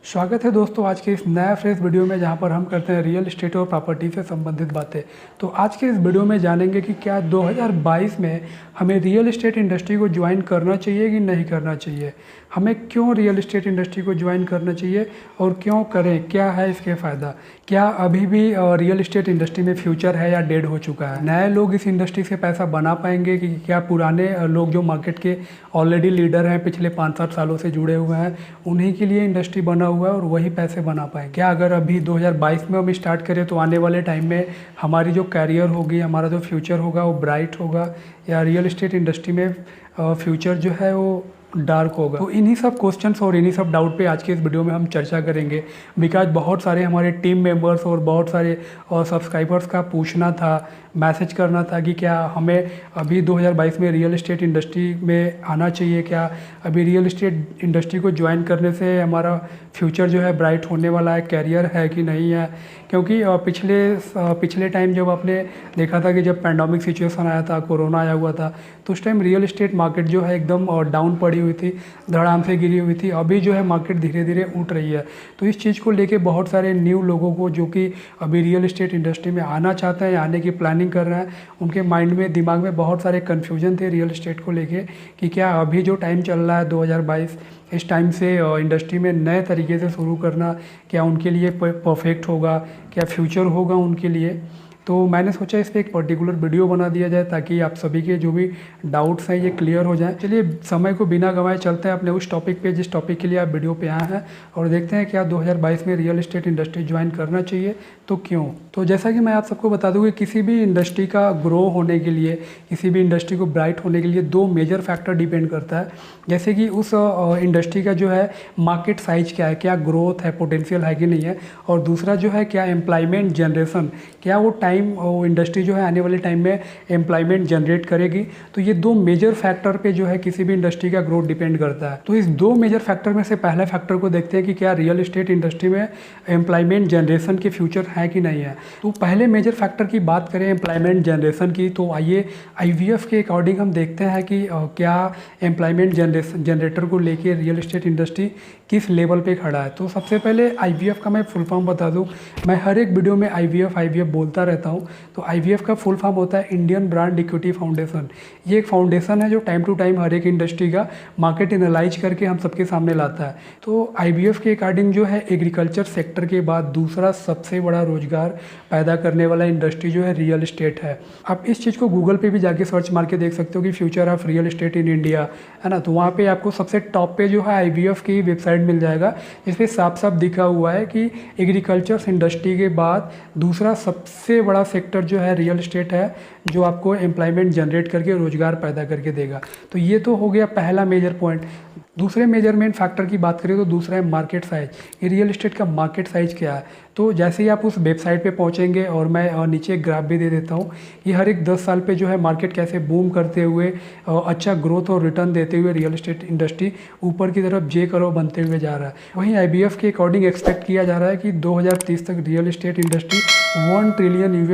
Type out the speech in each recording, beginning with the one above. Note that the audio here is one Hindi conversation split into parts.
स्वागत है दोस्तों आज के इस नया फ्रेश वीडियो में, जहां पर हम करते हैं रियल एस्टेट और प्रॉपर्टी से संबंधित बातें। तो आज के इस वीडियो में जानेंगे कि क्या 2022 में हमें रियल एस्टेट इंडस्ट्री को ज्वाइन करना चाहिए कि नहीं करना चाहिए, हमें क्यों रियल एस्टेट इंडस्ट्री को ज्वाइन करना चाहिए और क्यों करें, क्या है इसके फ़ायदा, क्या अभी भी रियल एस्टेट इंडस्ट्री में फ्यूचर है या डेड हो चुका है, नए लोग इस इंडस्ट्री से पैसा बना पाएंगे कि क्या पुराने लोग जो मार्केट के ऑलरेडी लीडर हैं, पिछले 5-7 सालों से जुड़े हुए हैं, उन्हीं के लिए इंडस्ट्री बना हुआ है और वही पैसे बना पाएंगे। क्या अगर अभी 2022 में हम स्टार्ट करें तो आने वाले टाइम में हमारी जो कैरियर होगी, हमारा जो फ्यूचर होगा वो ब्राइट होगा, या रियल एस्टेट इंडस्ट्री में फ्यूचर जो है वो डार्क होगा। तो इन्हीं सब क्वेश्चंस और इन्हीं सब डाउट पे आज के इस वीडियो में हम चर्चा करेंगे। बिकॉज बहुत सारे हमारे टीम मेंबर्स और बहुत सारे सब्सक्राइबर्स का पूछना था, मैसेज करना था कि क्या हमें अभी 2022 में रियल एस्टेट इंडस्ट्री में आना चाहिए, क्या अभी रियल एस्टेट इंडस्ट्री को ज्वाइन करने से हमारा फ्यूचर जो है ब्राइट होने वाला है, कैरियर है कि नहीं है। क्योंकि पिछले टाइम जब आपने देखा था कि जब पैंडेमिक सिचुएशन आया था, कोरोना आया हुआ था, तो उस टाइम रियल एस्टेट मार्केट जो है एकदम डाउन पड़ी हुई थी, धड़ाम से गिरी हुई थी। अभी जो है मार्केट धीरे धीरे उठ रही है। तो इस चीज़ को लेके बहुत सारे न्यू लोगों को जो कि अभी रियल एस्टेट इंडस्ट्री में आना चाहते हैं या आने की प्लानिंग कर रहे हैं, उनके माइंड में, दिमाग में बहुत सारे कन्फ्यूजन थे रियल एस्टेट को लेके कि क्या अभी जो टाइम चल रहा है 2022, इस टाइम से इंडस्ट्री में नए तरीके से शुरू करना क्या उनके लिए परफेक्ट होगा, क्या फ्यूचर होगा उनके लिए। तो मैंने सोचा इस पर एक पर्टिकुलर वीडियो बना दिया जाए ताकि आप सभी के जो भी डाउट्स हैं ये क्लियर हो जाएं। चलिए समय को बिना गंवाए चलते हैं अपने उस टॉपिक पे जिस टॉपिक के लिए आप वीडियो पे आए हैं, और देखते हैं क्या 2022 में रियल एस्टेट इंडस्ट्री ज्वाइन करना चाहिए, तो क्यों। तो जैसा कि मैं आप सबको बता दूं कि किसी भी इंडस्ट्री का ग्रो होने के लिए, किसी भी इंडस्ट्री को ब्राइट होने के लिए दो मेजर फैक्टर डिपेंड करता है। जैसे कि उस इंडस्ट्री का जो है मार्केट साइज क्या है, क्या ग्रोथ है, पोटेंशियल है कि नहीं है, और दूसरा जो है क्या एम्प्लॉयमेंट जनरेशन, क्या वो इंडस्ट्री जो है आने वाले टाइम में एम्प्लॉयमेंट जनरेट करेगी। तो ये दो मेजर फैक्टर पे जो है किसी भी इंडस्ट्री का ग्रोथ डिपेंड करता है। तो इस दो मेजर फैक्टर में से पहले फैक्टर को देखते हैं कि क्या रियल एस्टेट इंडस्ट्री में एम्प्लॉयमेंट जनरेशन के फ्यूचर है कि नहीं है। तो पहले मेजर फैक्टर की बात करें एम्प्लॉयमेंट जनरेशन की, तो आइए IVF के अकॉर्डिंग हम देखते हैं कि क्या एम्प्लॉयमेंट जनरेटर को लेके रियल एस्टेट इंडस्ट्री किस लेवल पे खड़ा है। तो सबसे पहले IVF का मैं फुल फॉर्म बता दूं। मैं हर एक वीडियो में IVF बोलता रहता हूं। तो IVF का फुल फॉर्म होता है इंडियन ब्रांड इक्विटी फाउंडेशन। ये एक फाउंडेशन है जो टाइम टू टाइम हर एक इंडस्ट्री का मार्केट एनालाइज करके हम सबके सामने लाता है। तो IVF के अकॉर्डिंग जो है एग्रीकल्चर सेक्टर के बाद दूसरा सबसे बड़ा रोजगार पैदा करने वाला इंडस्ट्री जो है रियल एस्टेट है। आप इस चीज़ को गूगल पे भी जाके सर्च मार के देख सकते हो कि future of real estate in India, है ना। तो वहाँ पे आपको सबसे टॉप पे जो है IVF की वेबसाइट मिल जाएगा, जिसपे साफ साफ दिखा हुआ है कि एग्रीकल्चर इंडस्ट्री के बाद दूसरा सबसे बड़ा सेक्टर जो है रियल एस्टेट है, जो आपको एम्प्लॉयमेंट जनरेट करके रोजगार पैदा करके देगा। तो ये तो हो गया पहला मेजर पॉइंट। दूसरे मेजरमेंट फैक्टर की बात करें तो दूसरा है मार्केट साइज। ये रियल एस्टेट का मार्केट साइज क्या है। तो जैसे ही आप उस वेबसाइट पे पहुंचेंगे, और मैं नीचे एक ग्राफ भी दे देता हूँ कि हर एक 10 साल पे जो है मार्केट कैसे बूम करते हुए अच्छा ग्रोथ और रिटर्न देते हुए रियल एस्टेट इंडस्ट्री ऊपर की तरफ J करो बनते हुए जा रहा है। वहीं IVF के अकॉर्डिंग एक्सपेक्ट किया जा रहा है कि 2030 तक रियल एस्टेट इंडस्ट्री $1 ट्रिलियन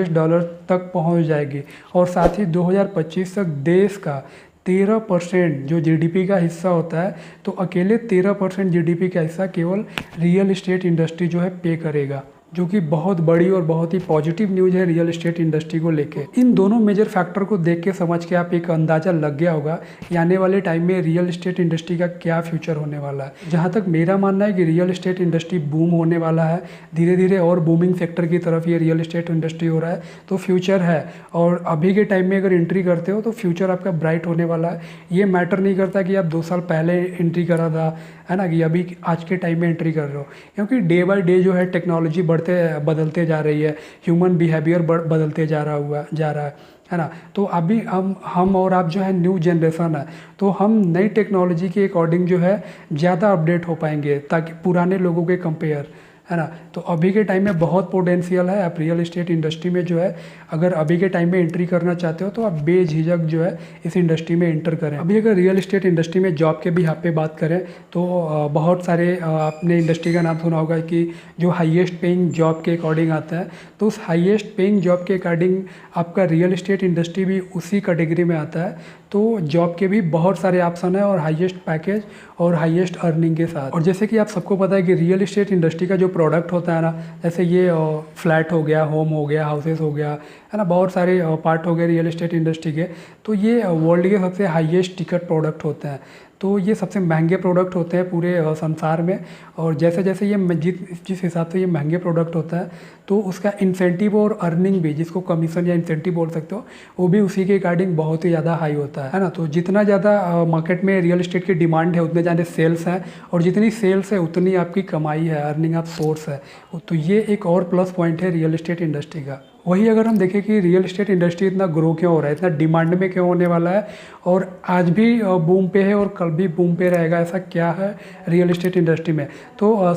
तक पहुँच जाएगी, और साथ ही 2025 तक देश का 13% जो GDP का हिस्सा होता है, तो अकेले 13% GDP का हिस्सा केवल रियल एस्टेट इंडस्ट्री जो है पे करेगा, जो कि बहुत बड़ी और बहुत ही पॉजिटिव न्यूज़ है रियल एस्टेट इंडस्ट्री को लेके। इन दोनों मेजर फैक्टर को देख के समझ के आप एक अंदाज़ा लग गया होगा कि आने वाले टाइम में रियल एस्टेट इंडस्ट्री का क्या फ्यूचर होने वाला है। जहाँ तक मेरा मानना है कि रियल एस्टेट इंडस्ट्री बूम होने वाला है, धीरे धीरे और बूमिंग सेक्टर की तरफ ये रियल एस्टेट इंडस्ट्री हो रहा है, तो फ्यूचर है। और अभी के टाइम में अगर एंट्री करते हो तो फ्यूचर आपका ब्राइट होने वाला है। ये मैटर नहीं करता कि आप 2 साल पहले एंट्री करा था, है ना, कि अभी आज के टाइम में एंट्री कर रहे हो, क्योंकि डे बाय डे जो है टेक्नोलॉजी बदलते जा रही है, ह्यूमन बिहेवियर बदलते जा रहा है ना। तो अभी हम और आप जो है न्यू जनरेशन है, तो हम नई टेक्नोलॉजी के अकॉर्डिंग जो है ज़्यादा अपडेट हो पाएंगे ताकि पुराने लोगों के कंपेयर, है ना। तो अभी के टाइम में बहुत पोटेंशियल है। आप रियल एस्टेट इंडस्ट्री में जो है अगर अभी के टाइम में एंट्री करना चाहते हो तो आप बेझिझक जो है इस इंडस्ट्री में एंटर करें। अभी अगर रियल एस्टेट इंडस्ट्री में जॉब के भी यहाँ पे बात करें तो बहुत सारे आपने इंडस्ट्री का नाम सुना होगा कि जो हाईएस्ट पेइंग जॉब के अकॉर्डिंग आता है, तो उस हाईएस्ट पेइंग जॉब के अकॉर्डिंग आपका रियल एस्टेट इंडस्ट्री भी उसी कैटेगरी में आता है। तो जॉब के भी बहुत सारे ऑप्शन है और हाईएस्ट पैकेज और हाईएस्ट अर्निंग के साथ। और जैसे कि आप सबको पता है कि रियल इस्टेट इंडस्ट्री का जो प्रोडक्ट होता है ना, जैसे ये फ्लैट हो गया, होम हो गया, हाउसेस हो गया, है ना, बहुत सारे पार्ट हो गए रियल इस्टेट इंडस्ट्री के। तो ये वर्ल्ड के सबसे हाईएस्ट टिकट प्रोडक्ट होते हैं। तो ये सबसे महंगे प्रोडक्ट होते हैं पूरे संसार में। और जैसे जैसे ये जिस हिसाब से ये महंगे प्रोडक्ट होता है, तो उसका इंसेंटिव और अर्निंग भी, जिसको कमीशन या इंसेंटिव बोल सकते हो, वो भी उसी के अकॉर्डिंग बहुत ही ज़्यादा हाई होता है ना। तो जितना ज़्यादा मार्केट में रियल इस्टेट की डिमांड है, उतने ज़्यादा सेल्स हैं, और जितनी सेल्स है उतनी आपकी कमाई है, अर्निंग ऑफ सोर्स है। तो ये एक और प्लस पॉइंट है रियल इस्टेट इंडस्ट्री का। वही अगर हम देखें कि रियल इस्टेट इंडस्ट्री इतना ग्रो क्यों हो रहा है, इतना डिमांड में क्यों होने वाला है, और आज भी बूम पे है और कल भी बूम पे रहेगा, ऐसा क्या है रियल इस्टेट इंडस्ट्री में। तो आप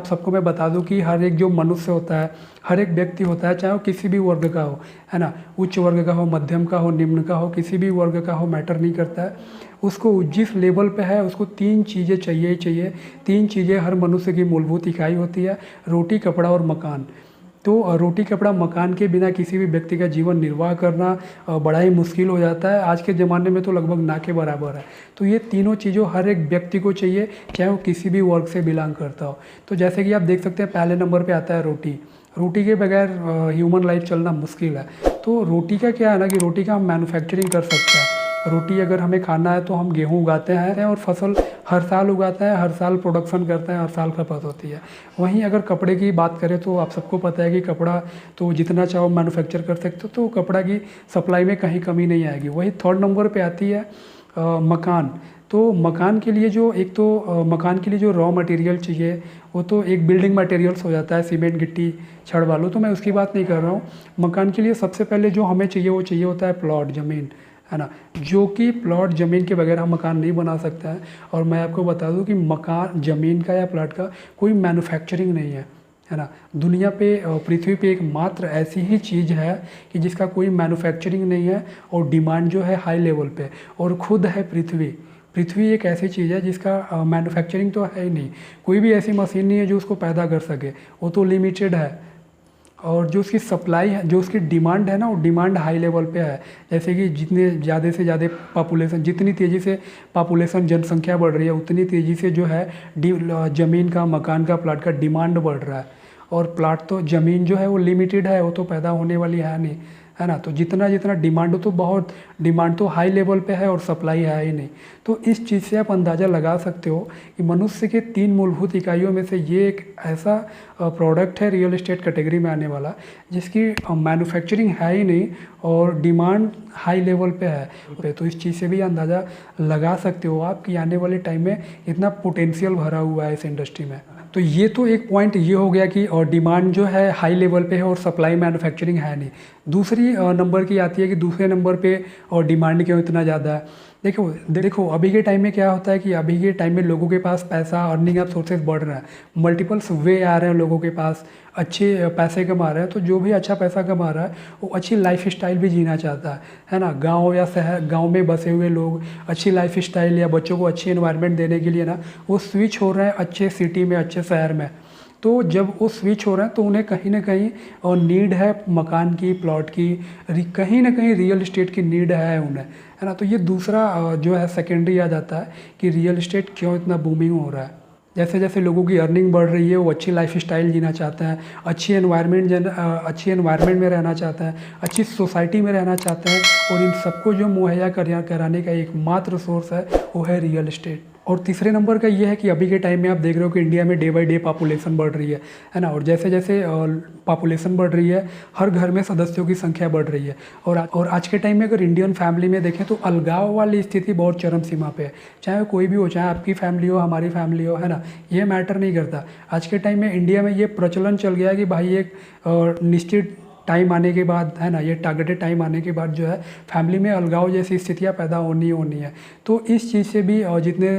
सबको मैं बता दूं कि हर एक जो मनुष्य होता है, हर एक व्यक्ति होता है, चाहे वो किसी भी वर्ग का हो, है ना, उच्च वर्ग का हो, मध्यम का हो, निम्न का हो, किसी भी वर्ग का हो, मैटर नहीं करता है। उसको जिस लेवल पे है उसको 3 चीज़ें चाहिए ही चाहिए। 3 चीज़ें हर मनुष्य की मूलभूत इकाई होती है, रोटी, कपड़ा और मकान। तो रोटी, कपड़ा, मकान के बिना किसी भी व्यक्ति का जीवन निर्वाह करना बड़ा ही मुश्किल हो जाता है। आज के ज़माने में तो लगभग ना के बराबर है। तो ये तीनों चीज़ों हर एक व्यक्ति को चाहिए, चाहे वो किसी भी वर्ग से बिलोंग करता हो। तो जैसे कि आप देख सकते हैं, पहले नंबर पे आता है रोटी। रोटी के बगैर ह्यूमन लाइफ चलना मुश्किल है। तो रोटी का क्या है ना कि रोटी का हम मैन्युफैक्चरिंग कर सकते हैं। रोटी अगर हमें खाना है तो हम गेहूँ उगाते हैं और फसल हर साल उगाते हैं, हर साल प्रोडक्शन करते हैं, हर साल खपत होती है। वहीं अगर कपड़े की बात करें तो आप सबको पता है कि कपड़ा तो जितना चाहो मैन्युफैक्चर कर सकते हो, तो कपड़ा की सप्लाई में कहीं कमी नहीं आएगी। वही थर्ड नंबर पे आती है मकान। तो मकान के लिए मकान के लिए जो रॉ मटेरियल चाहिए, वो तो एक बिल्डिंग मटेरियल्स हो जाता है, सीमेंट, गिट्टी, छड़ बालू, तो मैं उसकी बात नहीं कर रहा हूँ। मकान के लिए सबसे पहले जो हमें चाहिए वो चाहिए होता है प्लॉट, ज़मीन, है ना, जो कि प्लॉट ज़मीन के बगैर हम मकान नहीं बना सकते हैं। और मैं आपको बता दूं कि मकान, ज़मीन का या प्लॉट का कोई मैन्युफैक्चरिंग नहीं है ना। दुनिया पे, पृथ्वी पे एक मात्र ऐसी ही चीज़ है कि जिसका कोई मैन्युफैक्चरिंग नहीं है और डिमांड जो है हाई लेवल पे, और खुद है पृथ्वी। पृथ्वी एक ऐसी चीज़ है जिसका मैन्युफैक्चरिंग तो है ही नहीं, कोई भी ऐसी मशीन नहीं है जो उसको पैदा कर सके, वो तो लिमिटेड है। और जो उसकी सप्लाई है, जो उसकी डिमांड है ना, वो डिमांड हाई लेवल पे है। जैसे कि जितने ज़्यादा से ज़्यादा पॉपुलेशन, जितनी तेज़ी से पॉपुलेशन, जनसंख्या बढ़ रही है, उतनी तेज़ी से जो है ज़मीन का, मकान का, प्लाट का डिमांड बढ़ रहा है। और प्लाट तो, ज़मीन जो है वो लिमिटेड है, वो तो पैदा होने वाली है नहीं, है ना। तो जितना जितना डिमांड हो, तो बहुत डिमांड तो हाई लेवल पे है और सप्लाई है ही नहीं। तो इस चीज़ से आप अंदाज़ा लगा सकते हो कि मनुष्य के 3 मूलभूत इकाइयों में से ये एक ऐसा प्रोडक्ट है रियल एस्टेट कैटेगरी में आने वाला, जिसकी मैन्युफैक्चरिंग है ही नहीं और डिमांड हाई लेवल पे है। तो इस चीज़ से भी अंदाज़ा लगा सकते हो आप कि आने वाले टाइम में इतना पोटेंशियल भरा हुआ है इस इंडस्ट्री में। तो ये तो एक पॉइंट ये हो गया कि और डिमांड जो है हाई लेवल पे है और सप्लाई मैन्युफैक्चरिंग है नहीं। दूसरी नंबर की आती है कि दूसरे नंबर पे और डिमांड क्यों इतना ज़्यादा है। देखो अभी के टाइम में क्या होता है कि अभी के टाइम में लोगों के पास पैसा, अर्निंग ऑफ सोर्सेज बढ़ रहा है, मल्टीपल्स वे आ रहे हैं लोगों के पास, अच्छे पैसे कमा रहे हैं। तो जो भी अच्छा पैसा कमा रहा है वो अच्छी लाइफ स्टाइल भी जीना चाहता है ना। गांव या शहर, गांव में बसे हुए लोग अच्छी लाइफ स्टाइल या बच्चों को अच्छी एनवायरनमेंट देने के लिए ना वो स्विच हो रहे हैं अच्छे सिटी में, अच्छे शहर में। तो जब वो स्विच हो रहे हैं तो उन्हें कहीं ना कहीं और नीड है मकान की, प्लॉट की, कहीं ना कहीं रियल इस्टेट की नीड है उन्हें, है ना। तो ये दूसरा जो है सेकेंडरी आ जाता है कि रियल इस्टेट क्यों इतना बूमिंग हो रहा है। जैसे जैसे लोगों की अर्निंग बढ़ रही है, वो अच्छी लाइफ स्टाइल जीना चाहते हैं, अच्छी एनवायरनमेंट में रहना चाहते हैं, अच्छी सोसाइटी में रहना चाहते हैं। और इन सबको जो मुहैया कराने का एकमात्र सोर्स है वो है रियल इस्टेट। और तीसरे नंबर का ये है कि अभी के टाइम में आप देख रहे हो कि इंडिया में डे बाई डे पॉपुलेशन बढ़ रही है ना। और जैसे जैसे पॉपुलेशन बढ़ रही है, हर घर में सदस्यों की संख्या बढ़ रही है। और आज के टाइम में अगर इंडियन फैमिली में देखें तो अलगाव वाली स्थिति बहुत चरम सीमा पे है। चाहे कोई भी हो, चाहे आपकी फैमिली हो, हमारी फैमिली हो, है ना, ये मैटर नहीं करता। आज के टाइम में इंडिया में ये प्रचलन चल गया कि भाई एक निश्चित टाइम आने के बाद, है ना, ये टारगेटेड टाइम आने के बाद जो है फैमिली में अलगाव जैसी स्थितियाँ पैदा होनी है। तो इस चीज़ से भी जितने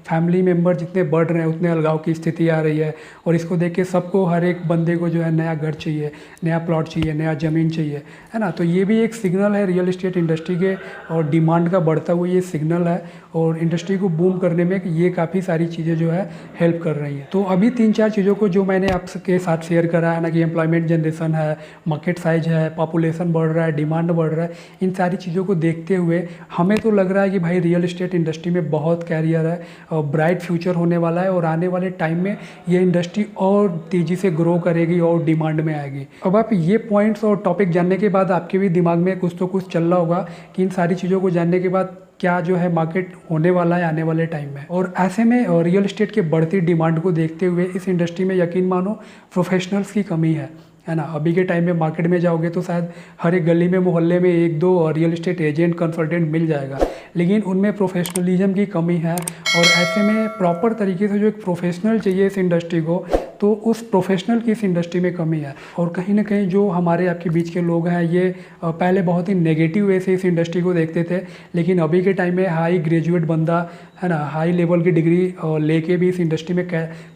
फैमिली मेम्बर जितने बढ़ रहे हैं उतने अलगाव की स्थिति आ रही है। और इसको देख के सबको, हर एक बंदे को जो है नया घर चाहिए, नया प्लॉट चाहिए, नया ज़मीन चाहिए, है ना। तो ये भी एक सिग्नल है रियल इस्टेट इंडस्ट्री के और डिमांड का बढ़ता हुआ ये सिग्नल है। और इंडस्ट्री को बूम करने में ये काफ़ी सारी चीज़ें जो है हेल्प कर रही हैं। तो अभी 3-4 चीज़ों को जो मैंने आपके साथ शेयर करा है ना, कि एम्प्लॉयमेंट जनरेशन है, मार्केट साइज है, पॉपुलेशन बढ़ रहा है, डिमांड बढ़ रहा है, इन सारी चीज़ों को देखते हुए हमें तो लग रहा है कि भाई रियल इस्टेट इंडस्ट्री में बहुत कैरियर है और ब्राइट फ्यूचर होने वाला है और आने वाले टाइम में ये इंडस्ट्री और तेज़ी से ग्रो करेगी और डिमांड में आएगी। अब आप ये पॉइंट्स और टॉपिक जानने के बाद आपके भी दिमाग में कुछ तो कुछ चल रहा होगा कि इन सारी चीज़ों को जानने के बाद क्या जो है मार्केट होने वाला है आने वाले टाइम में। और ऐसे में रियल इस्टेट के बढ़ती डिमांड को देखते हुए इस इंडस्ट्री में यकीन मानो प्रोफेशनल्स की कमी है ना। अभी के टाइम में मार्केट में जाओगे तो शायद हर एक गली में मोहल्ले में एक दो रियल इस्टेट एजेंट कंसल्टेंट मिल जाएगा, लेकिन उनमें प्रोफेशनलिज्म की कमी है। और ऐसे में प्रॉपर तरीके से जो एक प्रोफेशनल चाहिए इस इंडस्ट्री को, तो उस प्रोफेशनल की इस इंडस्ट्री में कमी है। और कहीं ना कहीं जो हमारे आपके बीच के लोग हैं ये पहले बहुत ही नेगेटिव वे से इस इंडस्ट्री को देखते थे, लेकिन अभी के टाइम में हाई ग्रेजुएट बंदा है ना, हाई लेवल की डिग्री लेके भी इस इंडस्ट्री में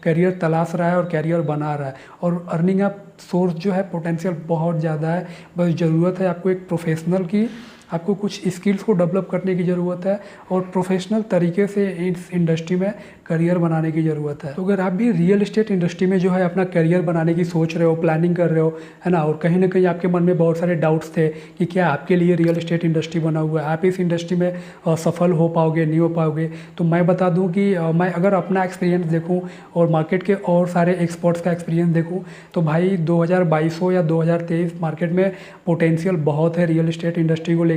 करियर तलाश रहा है और करियर बना रहा है। और अर्निंग अप सोर्स जो है पोटेंशियल बहुत ज़्यादा है, बस ज़रूरत है आपको एक प्रोफेशनल की, आपको कुछ स्किल्स को डेवलप करने की ज़रूरत है और प्रोफेशनल तरीके से इस इंडस्ट्री में करियर बनाने की ज़रूरत है। तो अगर आप भी रियल इस्टेट इंडस्ट्री में जो है अपना करियर बनाने की सोच रहे हो, प्लानिंग कर रहे हो, है ना, और कहीं ना कहीं आपके मन में बहुत सारे डाउट्स थे कि क्या आपके लिए रियल इस्टेट इंडस्ट्री बना हुआ है, आप इस इंडस्ट्री में सफल हो पाओगे नहीं हो पाओगे, तो मैं बता दूँ कि मैं अगर अपना एक्सपीरियंस देखूँ और मार्केट के और सारे एक्सपर्ट्स का एक्सपीरियंस देखूँ तो भाई 2022 हो या 2023 मार्केट में पोटेंशियल बहुत है रियल इस्टेट इंडस्ट्री को लेके।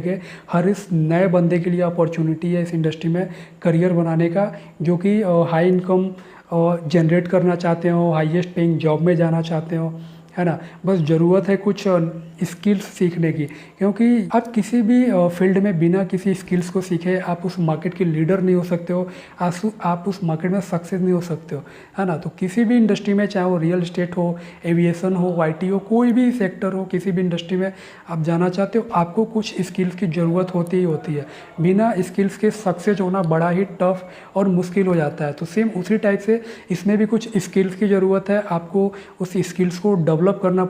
हर इस नए बंदे के लिए अपॉर्चुनिटी है इस इंडस्ट्री में करियर बनाने का, जो कि हाई इनकम जनरेट करना चाहते हो, हाईएस्ट पेइंग जॉब में जाना चाहते हो, है ना। बस ज़रूरत है कुछ स्किल्स सीखने की, क्योंकि आप किसी भी फील्ड में बिना किसी स्किल्स को सीखे आप उस मार्केट के लीडर नहीं हो सकते हो, आप उस मार्केट में सक्सेस नहीं हो सकते हो, है ना। तो किसी भी इंडस्ट्री में, चाहे वो रियल इस्टेट हो, एविएशन हो, आईटी हो, कोई भी सेक्टर हो, किसी भी इंडस्ट्री में आप जाना चाहते हो, आपको कुछ स्किल्स की ज़रूरत होती ही होती है। बिना स्किल्स के सक्सेस होना बड़ा ही टफ और मुश्किल हो जाता है। तो सेम उसी टाइप से इसमें भी कुछ स्किल्स की ज़रूरत है, आपको उस स्किल्स को डेवलप करना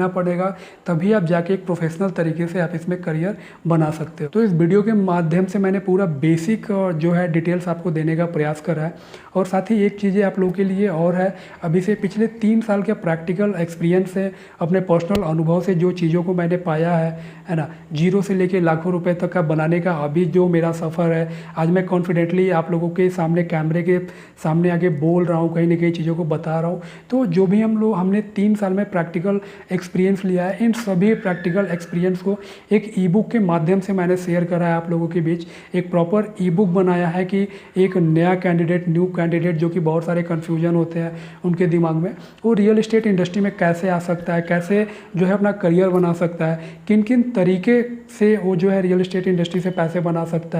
पड़ेगा, तभी आप जाके एक प्रोफेशनल तरीके से आप इसमें करियर बना सकते हो। तो इस वीडियो के माध्यम से मैंने पूरा बेसिक जो है डिटेल्स आपको देने का प्रयास करा है। और साथ ही एक चीज़ें आप लोगों के लिए और है, अभी से पिछले 3 साल के प्रैक्टिकल एक्सपीरियंस से, अपने पर्सनल अनुभव से जो चीज़ों को मैंने पाया है ना, जीरो से लेके लाखों रुपए तक का बनाने का अभी जो मेरा सफ़र है, आज मैं कॉन्फिडेंटली आप लोगों के सामने कैमरे के सामने आके बोल रहा हूँ, कहीं ना कहीं चीज़ों को बता रहा हूँ। तो जो भी हमने 3 साल में प्रैक्टिकल एक्सपीरियंस लिया है, इन सभी प्रैक्टिकल एक्सपीरियंस को एक ई बुक के माध्यम से मैंने शेयर करा है आप लोगों के बीच। एक प्रॉपर ई बुक बनाया है कि एक नया कैंडिडेट, न्यू कैंडिडेट, जो कि बहुत सारे कन्फ्यूजन होते हैं उनके दिमाग में, वो रियल इस्टेट इंडस्ट्री में कैसे आ सकता है, कैसे जो है अपना करियर बना सकता है, किन किन तरीके से वो जो है रियल इस्टेट इंडस्ट्री से पैसे बना सकता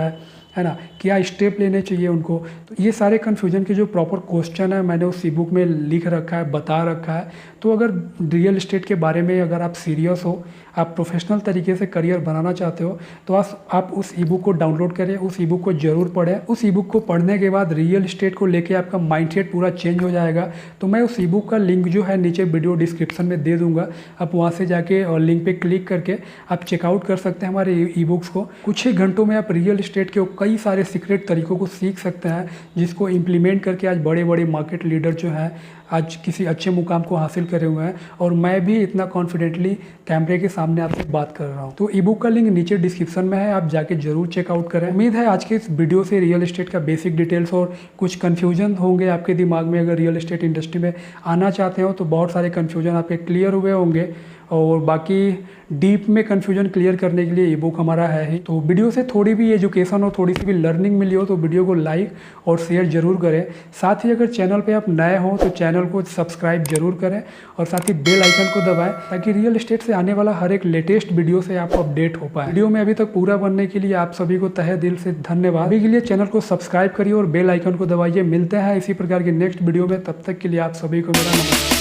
है ना, क्या स्टेप लेने चाहिए उनको। तो ये सारे कन्फ्यूजन के जो प्रॉपर क्वेश्चन है मैंने उस ई बुक में लिख रखा है, बता रखा है। तो अगर रियल इस्टेट के बारे में अगर आप सीरियस हो, आप प्रोफेशनल तरीके से करियर बनाना चाहते हो, तो आप उस ई बुक को डाउनलोड करें, उस ई बुक को ज़रूर पढ़ें। उस ई बुक को पढ़ने के बाद रियल इस्टेट को लेके आपका माइंडसेट पूरा चेंज हो जाएगा। तो मैं उस ई बुक का लिंक जो है नीचे वीडियो डिस्क्रिप्शन में दे दूँगा, आप वहाँ से जाके और लिंक पे क्लिक करके आप चेकआउट कर सकते हैं हमारे ई बुक्स को। कुछ ही घंटों में आप रियल इस्टेट के कई सारे सीक्रेट तरीकों को सीख सकते हैं, जिसको इम्प्लीमेंट करके आज बड़े बड़े मार्केट लीडर जो हैं आज किसी अच्छे मुकाम को हासिल करे हुए हैं। और मैं भी इतना कॉन्फिडेंटली कैमरे के सामने आपसे बात कर रहा हूँ। तो ई बुक का लिंक नीचे डिस्क्रिप्शन में है, आप जाके जरूर चेकआउट करें। उम्मीद है आज के इस वीडियो से रियल इस्टेट का बेसिक डिटेल्स और कुछ कन्फ्यूजन होंगे आपके दिमाग में। अगर रियल इस्टेट इंडस्ट्री में आना चाहते हो तो बहुत सारे कन्फ्यूजन आपके क्लियर हुए होंगे, और बाकी डीप में कन्फ्यूजन क्लियर करने के लिए ई बुक हमारा है ही। तो वीडियो से थोड़ी भी एजुकेशन और थोड़ी सी भी लर्निंग मिली हो तो वीडियो को लाइक और शेयर जरूर करें। साथ ही अगर चैनल पे आप नए हो तो चैनल को सब्सक्राइब जरूर करें और साथ ही बेल आइकन को दबाएं, ताकि रियल एस्टेट से आने वाला हर एक लेटेस्ट वीडियो से आप अपडेट हो पाए। वीडियो में अभी तक पूरा बनने के लिए आप सभी को तहे दिल से धन्यवाद। अभी के लिए चैनल को सब्सक्राइब करिए और बेल आइकन को दबाइए। मिलते हैं इसी प्रकार के नेक्स्ट वीडियो में, तब तक के लिए आप सभी को मेरा नमस्कार।